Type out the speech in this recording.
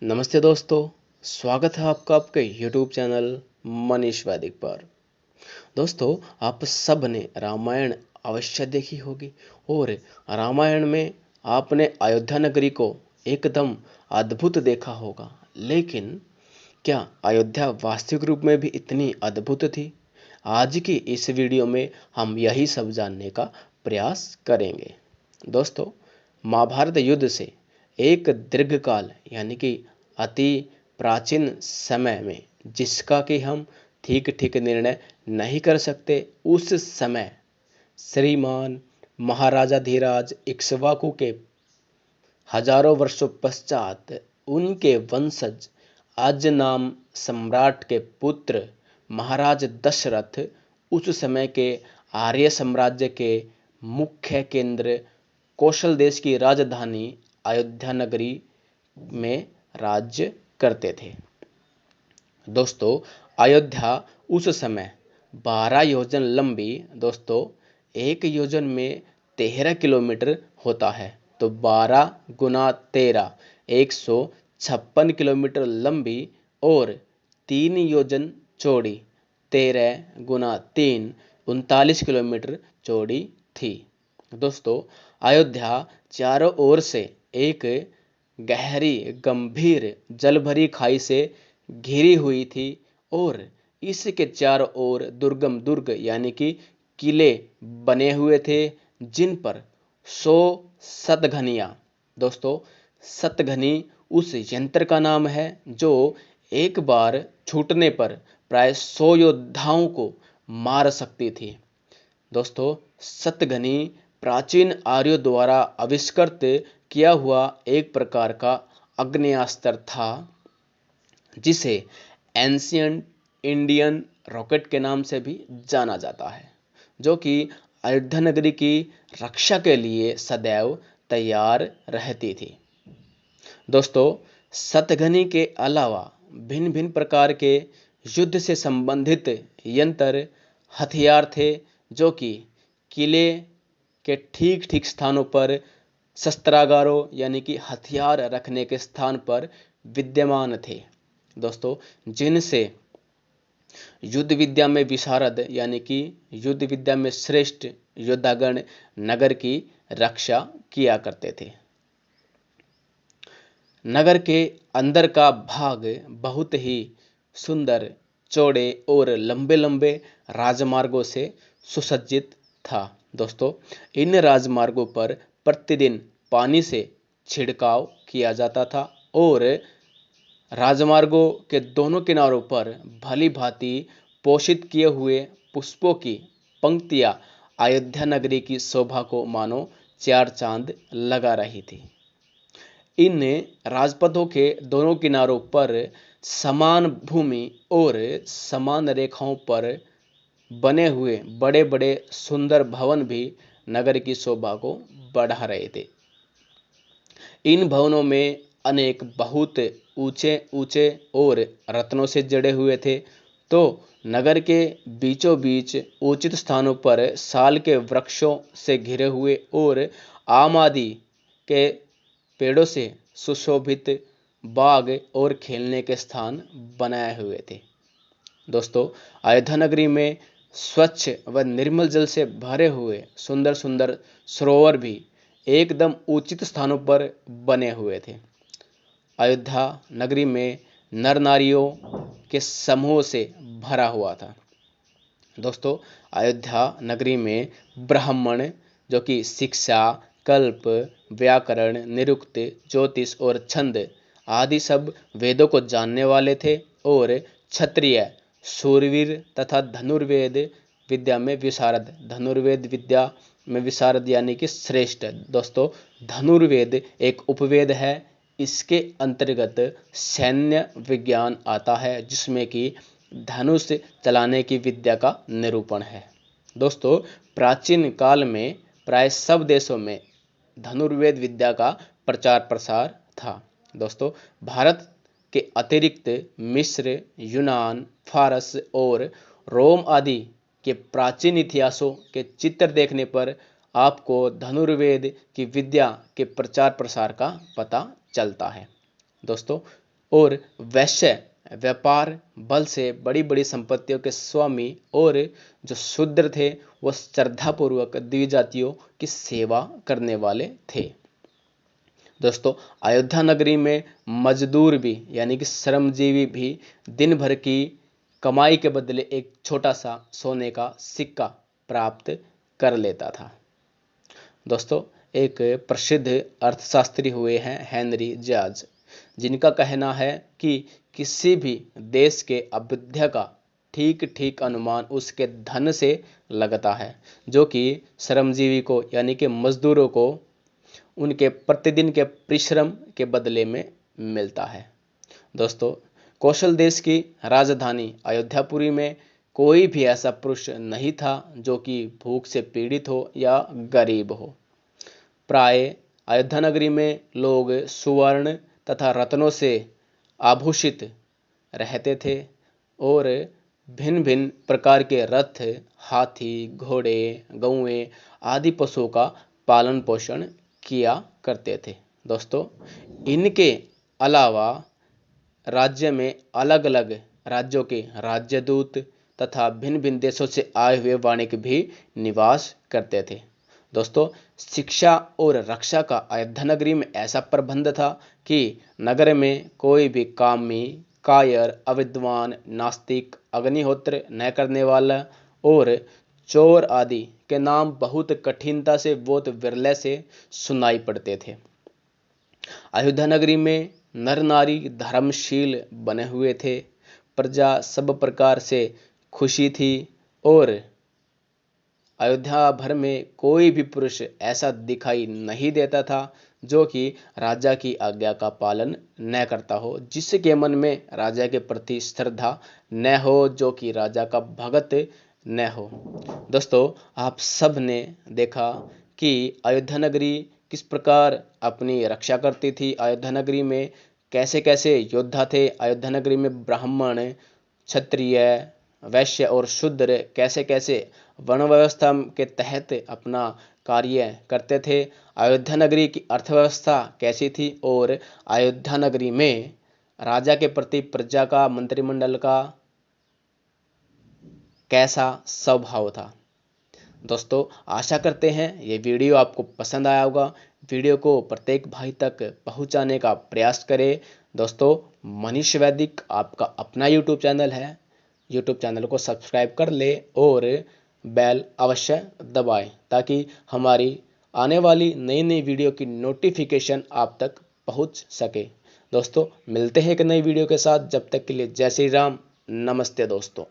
नमस्ते दोस्तों। स्वागत है आपका आपके YouTube चैनल मनीष वैदिक पर। दोस्तों, आप सब ने रामायण अवश्य देखी होगी और रामायण में आपने अयोध्या नगरी को एकदम अद्भुत देखा होगा। लेकिन क्या अयोध्या वास्तविक रूप में भी इतनी अद्भुत थी? आज की इस वीडियो में हम यही सब जानने का प्रयास करेंगे। दोस्तों, महाभारत युद्ध से एक दीर्घकाल यानी कि अति प्राचीन समय में जिसका कि हम ठीक ठीक निर्णय नहीं कर सकते, उस समय श्रीमान महाराजा धीराज इक्ष्वाकु के हजारों वर्षों पश्चात उनके वंशज अज नाम सम्राट के पुत्र महाराज दशरथ उस समय के आर्य साम्राज्य के मुख्य केंद्र कौशल देश की राजधानी अयोध्या नगरी में राज्य करते थे। दोस्तों, अयोध्या उस समय 12 योजन लंबी, दोस्तों एक योजन में 13 किलोमीटर होता है, तो 12 गुना 13 156 किलोमीटर लंबी और 3 योजन चौड़ी 13 गुना 3 39 किलोमीटर चौड़ी थी। दोस्तों, अयोध्या चारों ओर से एक गहरी गंभीर जल भरी खाई से घिरी हुई थी और इसके चारों ओर दुर्गम दुर्ग यानी कि किले बने हुए थे, जिन पर 100 सतघनिया, दोस्तों सतघनी उस यंत्र का नाम है जो एक बार छूटने पर प्राय 100 योद्धाओं को मार सकती थी। दोस्तों, सतघनी प्राचीन आर्यों द्वारा आविष्कृत किया हुआ एक प्रकार का आग्नेयास्त्र था, जिसे एंशियंट इंडियन रॉकेट के नाम से भी जाना जाता है, जो कि अयोध्या नगरी की रक्षा के लिए सदैव तैयार रहती थी। दोस्तों, सतघनी के अलावा भिन्न भिन्न प्रकार के युद्ध से संबंधित यंत्र हथियार थे, जो कि किले के ठीक ठीक स्थानों पर शस्त्रागारों यानी कि हथियार रखने के स्थान पर विद्यमान थे। दोस्तों, जिनसे युद्ध विद्या में विशारद यानी कि युद्ध विद्या में श्रेष्ठ योद्धागण नगर की रक्षा किया करते थे। नगर के अंदर का भाग बहुत ही सुंदर, चौड़े और लंबे लंबे राजमार्गों से सुसज्जित था। दोस्तों, इन राजमार्गों पर प्रतिदिन पानी से छिड़काव किया जाता था और राजमार्गों के दोनों किनारों पर भली भांति पोषित किए हुए पुष्पों की पंक्तियां अयोध्या नगरी की शोभा को मानो चार चांद लगा रही थी। इन राजपथों के दोनों किनारों पर समान भूमि और समान रेखाओं पर बने हुए बड़े बड़े सुंदर भवन भी नगर की शोभा को बढ़ा रहे थे। इन भवनों में अनेक बहुत ऊंचे ऊंचे और रत्नों से जड़े हुए थे, तो नगर के बीचों बीच उचित स्थानों पर साल के वृक्षों से घिरे हुए और आम आदि के पेड़ों से सुशोभित बाग और खेलने के स्थान बनाए हुए थे। दोस्तों, अयोध्या नगरी में स्वच्छ व निर्मल जल से भरे हुए सुंदर सुंदर सरोवर भी एकदम उचित स्थानों पर बने हुए थे। अयोध्या नगरी में नर नारियों के समूह से भरा हुआ था। दोस्तों, अयोध्या नगरी में ब्राह्मण, जो कि शिक्षा, कल्प, व्याकरण, निरुक्त, ज्योतिष और छंद आदि सब वेदों को जानने वाले थे और क्षत्रिय, शूरवीर तथा धनुर्वेद विद्या में विशारद, धनुर्वेद विद्या में विशारद यानी कि श्रेष्ठ। दोस्तों, धनुर्वेद एक उपवेद है। इसके अंतर्गत सैन्य विज्ञान आता है, जिसमें कि धनुष चलाने की विद्या का निरूपण है। दोस्तों, प्राचीन काल में प्राय सब देशों में धनुर्वेद विद्या का प्रचार प्रसार था। दोस्तों, भारत के अतिरिक्त मिस्र, यूनान, फारस और रोम आदि के प्राचीन इतिहासों के चित्र देखने पर आपको धनुर्वेद की विद्या के प्रचार प्रसार का पता चलता है। दोस्तों, और वैश्य व्यापार बल से बड़ी बड़ी संपत्तियों के स्वामी, और जो शूद्र थे वो श्रद्धापूर्वक द्विजातियों की सेवा करने वाले थे। दोस्तों, अयोध्या नगरी में मजदूर भी यानी कि श्रमजीवी भी दिन भर की कमाई के बदले एक छोटा सा सोने का सिक्का प्राप्त कर लेता था। दोस्तों, एक प्रसिद्ध अर्थशास्त्री हुए हैं हेनरी जॉर्ज, जिनका कहना है कि किसी भी देश के अभ्युदय का ठीक ठीक अनुमान उसके धन से लगता है, जो कि श्रमजीवी को यानी कि मजदूरों को उनके प्रतिदिन के परिश्रम के बदले में मिलता है। दोस्तों, कौशल देश की राजधानी अयोध्यापुरी में कोई भी ऐसा पुरुष नहीं था जो कि भूख से पीड़ित हो या गरीब हो। प्राय अयोध्या नगरी में लोग सुवर्ण तथा रत्नों से आभूषित रहते थे और भिन्न भिन्न प्रकार के रथ, हाथी, घोड़े, गौएं आदि पशुओं का पालन पोषण किया करते थे। दोस्तों, इनके अलावा राज्य में अलग अलग राज्यों के राज्यदूत तथा भिन्न भिन्न देशों से आए हुए वाणिक भी निवास करते थे। दोस्तों, शिक्षा और रक्षा का अयोध्या नगरी में ऐसा प्रबंध था कि नगर में कोई भी कामी, कायर, अविद्वान, नास्तिक, अग्निहोत्र न करने वाला और चोर आदि के नाम बहुत कठिनता से, बहुत विरले से सुनाई पड़ते थे। अयोध्या नगरी में नर नारी धर्मशील बने हुए थे। प्रजा सब प्रकार से खुशी थी और अयोध्या भर में कोई भी पुरुष ऐसा दिखाई नहीं देता था जो कि राजा की आज्ञा का पालन न करता हो, जिसके मन में राजा के प्रति श्रद्धा न हो, जो कि राजा का भगत न हो। दोस्तों, आप सब ने देखा कि अयोध्या नगरी किस प्रकार अपनी रक्षा करती थी। अयोध्या नगरी में कैसे कैसे योद्धा थे। अयोध्या नगरी में ब्राह्मण, क्षत्रिय, वैश्य और शूद्र कैसे कैसे वर्ण व्यवस्था के तहत अपना कार्य करते थे। अयोध्या नगरी की अर्थव्यवस्था कैसी थी और अयोध्या नगरी में राजा के प्रति प्रजा का, मंत्रिमंडल का कैसा स्वभाव था। दोस्तों, आशा करते हैं ये वीडियो आपको पसंद आया होगा। वीडियो को प्रत्येक भाई तक पहुंचाने का प्रयास करें। दोस्तों, मनीष वैदिक आपका अपना यूट्यूब चैनल है। यूट्यूब चैनल को सब्सक्राइब कर ले और बेल अवश्य दबाएं ताकि हमारी आने वाली नई नई वीडियो की नोटिफिकेशन आप तक पहुंच सके। दोस्तों, मिलते हैं एक नई वीडियो के साथ। जब तक के लिए जय श्री राम, नमस्ते दोस्तों।